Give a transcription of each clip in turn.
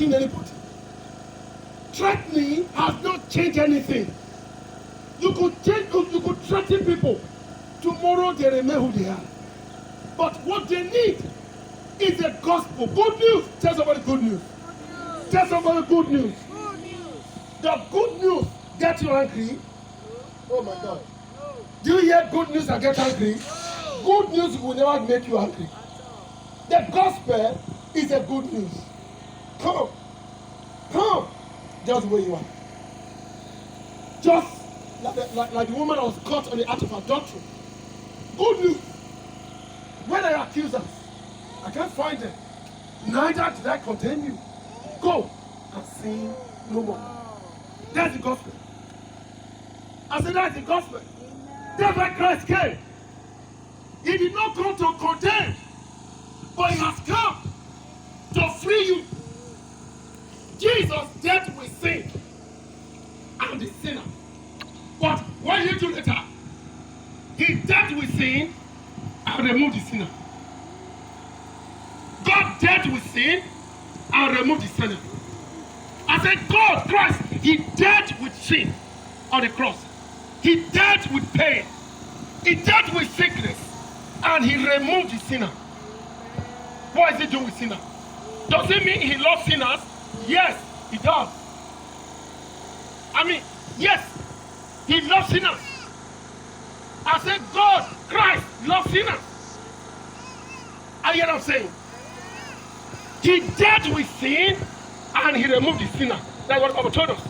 anybody. Threatening has not changed anything. You could threaten people. Tomorrow they remain who they are. But what they need is the gospel. Good news. Tell somebody good news. Tell somebody good news. The good news get you angry. Oh my God. Do you hear good news and get angry? Good news will never make you angry. The gospel is a good news. Come. Just where you are. Just like the woman was caught on the act of adultery. Good news. When I accuse us, I can't find them. Neither did I condemn you. Go and sin no more. That's the gospel. I said that's the gospel. That's why Christ came. He did not come to condemn, but he has come to free you. Jesus dealt with sin and the sinner. But what did he do later? He dealt with sin and removed the sinner. God dealt with sin and removed the sinner. I said, God, Christ, he dealt with sin on the cross. He dealt with pain. He dealt with sickness. And he removed the sinner. What is he doing with sinner? Does it mean he loves sinners? Yes, he does. I mean, yes, he loves sinners. I said, God, Christ, loves sinners. I hear what I'm saying. He dealt with sin and he removed the sinner. That's what Bible told us.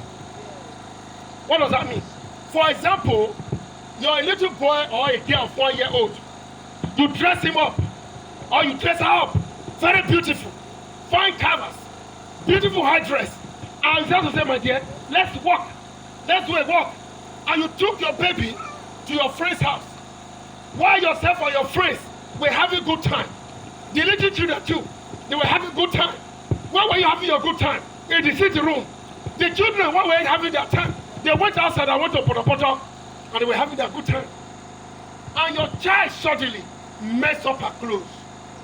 What does that mean? For example, you're a little boy or a girl of 1 year old. You dress him up or you dress her up. Very beautiful. Fine canvas. Beautiful high dress. And you have to say, my dear, let's walk. Let's do a walk. And you took your baby to your friend's house. While yourself or your friends were having a good time. The little children too, they were having a good time. Where were you having your good time? In the sitting room. The children, where were they having their time? They went outside and went to Poto and they were having their good time. And your child suddenly messed up her clothes.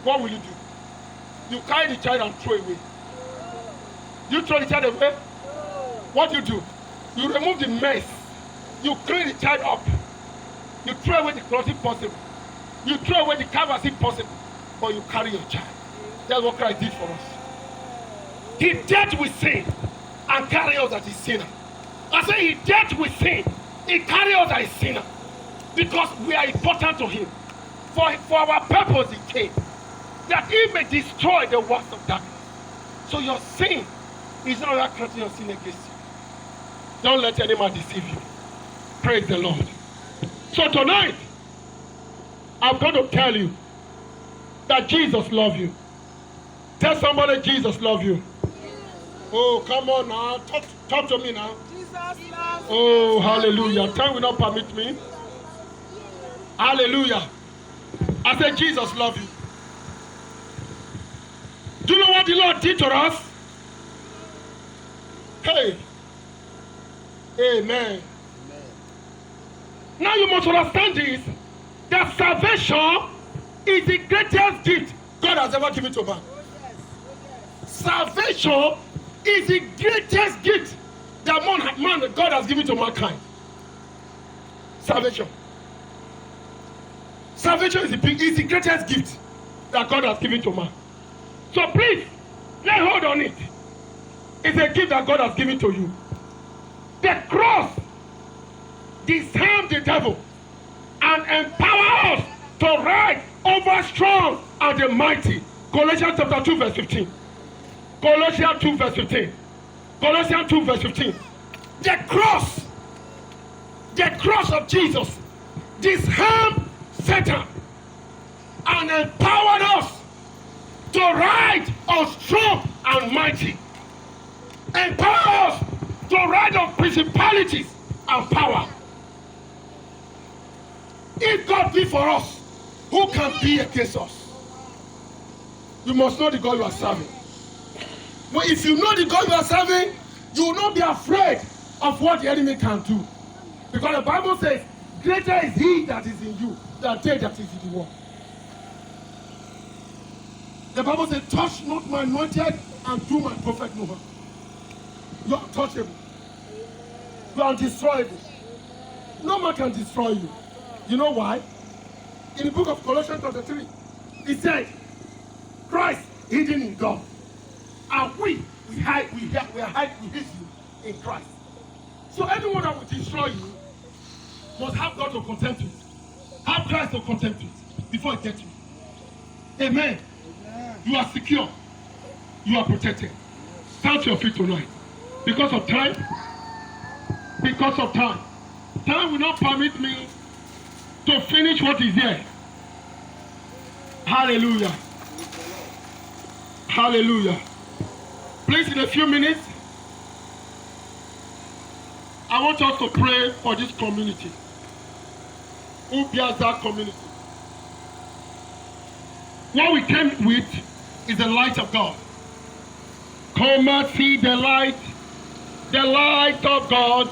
What will you do? You carry the child and throw away. You throw the child away? What do? You remove the mess. You clean the child up. You throw away the clothes if possible. You throw away the canvas if possible. But you carry your child. That's what Christ did for us. He dealt with sin and carried us as a sinner. I say he dealt with sin. He carried us as a sinner. Because we are important to him. For our purpose he came. That he may destroy the works of darkness. So your sin is not that creating your sin against you. Don't let any man deceive you. Praise the Lord. So tonight, I'm going to tell you that Jesus loves you. Tell somebody Jesus loves you. Oh, come on now. Talk to me now. Jesus loves you. Oh, hallelujah. Time will not permit me. Hallelujah. I said Jesus loves you. Do you know what the Lord did to us? Hey. Amen. Now you must understand this. That salvation is the greatest gift God has ever given to man. Salvation is the greatest gift that man God has given to mankind. Salvation. Salvation is the greatest gift that God has given to man. So please, lay hold on it. It's a gift that God has given to you. The cross disarmed the devil and empower us to ride over strong and the mighty. Colossians chapter 2 verse 15. Colossians 2 verse 15. Colossians 2 verse 15. The cross of Jesus disarmed Satan and empowered us to ride on strong and mighty. Empower us to ride on principalities and power. If God be for us, who can be against us? You must know the God you are serving. But if you know the God you are serving, you will not be afraid of what the enemy can do. Because the Bible says, greater is he that is in you than they that is in the world. The Bible says, touch not my anointed and through my prophet Noah. You are untouchable. You are undestroyable. No man can destroy you. You know why? In the book of Colossians chapter 3, it said, Christ hidden in God. And we hide you in Christ. So anyone that will destroy you must have God to contend with. Have Christ to contend with before it gets you. Amen. Amen. You are secure. You are protected. Stand to your feet tonight. Because of time. Because of time. Time will not permit me to finish what is here. Hallelujah. Hallelujah. Please, in a few minutes, I want us to pray for this community. Ubiaza community. What we came with is the light of God. Come and see the light of God.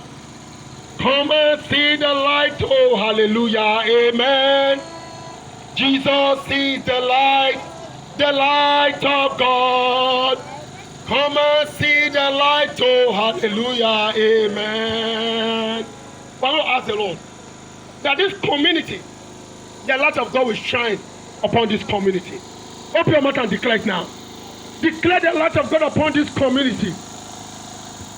Come and see the light, oh hallelujah, amen. Jesus is the light of God. Come and see the light, oh hallelujah, amen. But I will ask the Lord that this community, the light of God will shine upon this community. Open your mouth and declare it now. Declare the light of God upon this community.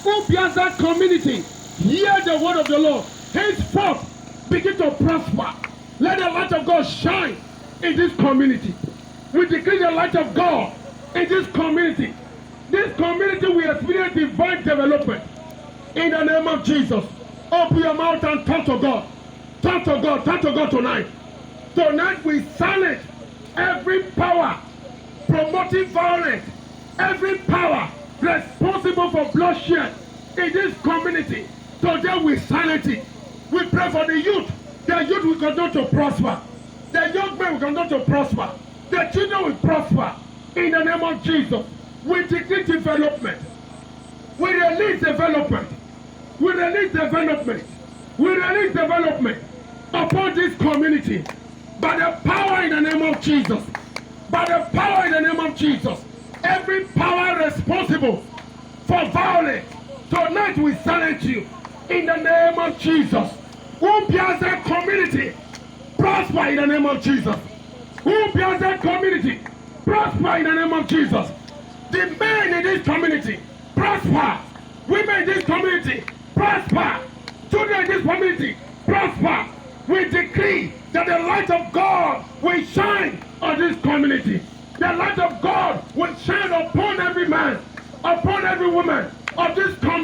Ubiaza community, hear the word of the Lord. Henceforth, begin to prosper. Let the light of God shine in this community. We declare the light of God in this community. This community will experience divine development. In the name of Jesus. Open your mouth and talk to God. Talk to God. Talk to God tonight. Tonight we silence every power promoting violence. Every power responsible for bloodshed in this community. Today we silence it. We pray for the youth. The youth will continue to prosper. The young men will continue to prosper. The children will prosper. In the name of Jesus. We decree development. We release development. We release development. We release development upon this community. By the power in the name of Jesus. By the power in the name of Jesus. Every power responsible for violence, tonight we silence you in the name of Jesus. Ubiaza community, prosper in the name of Jesus. Ubiaza community, prosper in the name of Jesus. The men in this community, prosper. Women in this community, prosper. Children in this community, prosper. We decree that the light of God will shine on this community. The light of God will shine upon every man, upon every woman of this community.